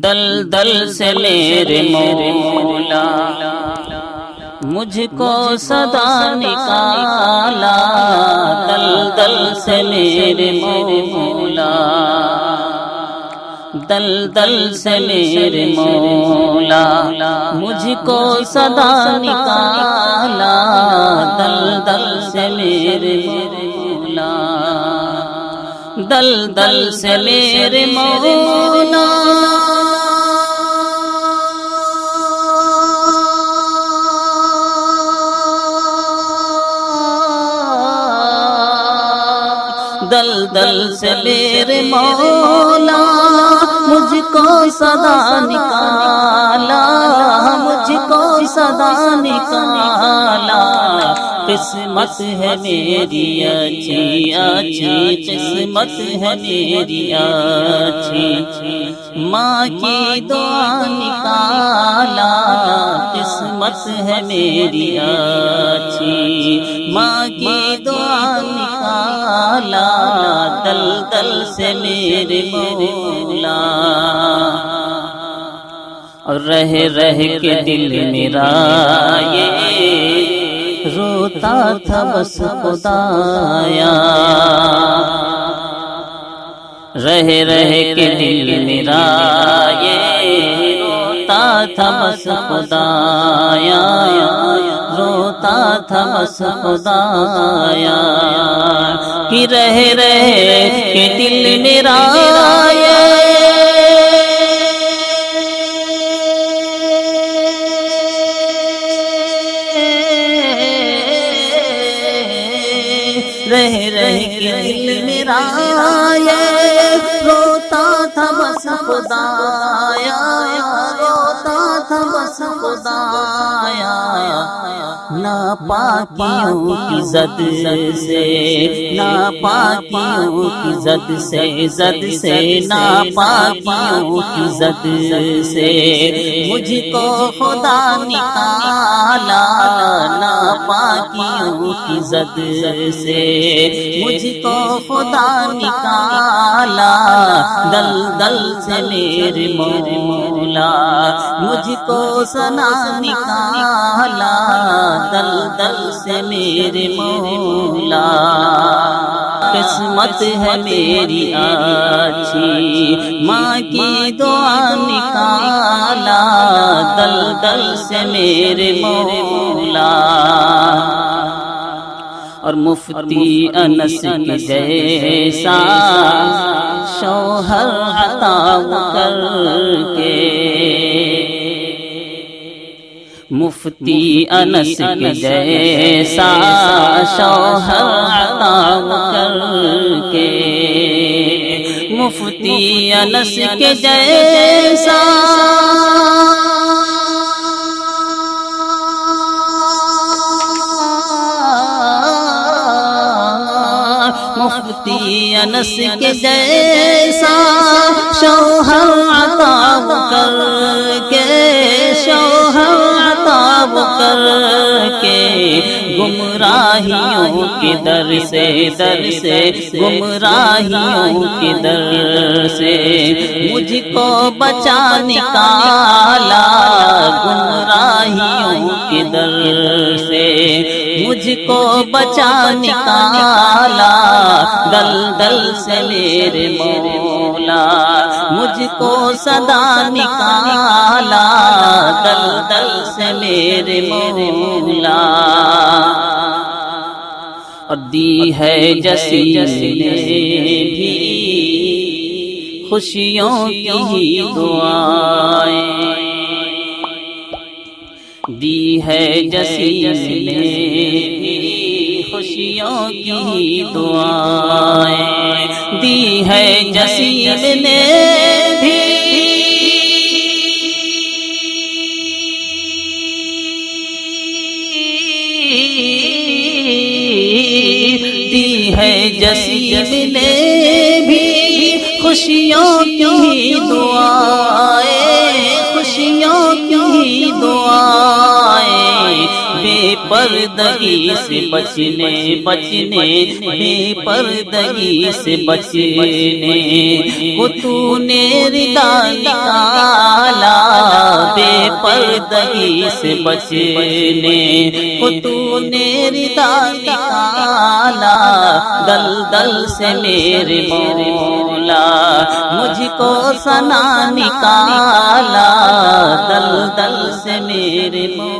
دلدل سے میرے مولا مجھ کو صدا نکالا، دلدل سے میرے مولا، دلدل سے میرے مولا مجھ کو صدا نکالا، دلدل سے میرے مولا، دلدل سے میرے مولا، دلدل سے میرے مولا مجھ کو صدا نکالا، مجھ کو صدا نکالا، قسمت ہے میری اچھی اچھی، قسمت ہے میری اچھی، ماں کی دعا نکالا، قسمت ہے میری اچھی، ماں کی دعا نکالا، دلدل سے میرے مولا، اور رہ رہ کے دل میرا یہ روتا تھا بس خدایا، رہ رہ کے دل میرا یہ روتا تھا بس خدایا، روتا تھا بس خدایا، کہ رہ رہ کے دل میرا رہ رہ کے دل میرا یہ روتا تھا بس خدایا، روتا تھا بس خدایا، ناپاکیوں کی زد سے، ناپاکیوں کی زد سے، زد سے ناپاکیوں کی زد سے مجھ کو خدا نکالا، ناپاکیوں کی زد سے مجھ کو خدا نکالا، دلدل سے میرے مولا مجھ کو ثنا نکالا، دلدل سے میرے مولا، قسمت ہے میری اچھی، ماں کی دعا نکالا، دلدل سے میرے مولا، اور مفتی انس کے جیسا شوہر عطا کر کے، مفتی انس کے جیسا شوہر عطا کر کے، مفتی انس کے جیسا مفتی انس کے جیسا شوہر عطا کر کے، شوہر عطا کر کے، گمراہیوں کے در سے، در سے گمراہیوں کے در سے مجھ کو بچا نکالا، گمراہیوں کے در سے مجھ کو بچا نکالا، دلدل سے میرے مولا مجھ کو صدا نکالا، دلدل سے میرے مولا، اور دی ہے جسیم نے بھی خوشیوں کی دعائیں، دی ہے جسیم نے بھی خوشیوں کی دعائیں، دی ہے جسیم نے بھی دی ہے جسیم نے بھی خوشیوں کی دعائیں، خوشیوں کی دعائیں، بے پردگی سے بچنے، بچنے بے پردگی سے بچنے کو تو نے ردا نکالا، پردگی سے بچنے کو تو نے ردا نکالا، دلدل سے میرے مولا مجھ کو ثنا نکالا، دلدل سے میرے مولا۔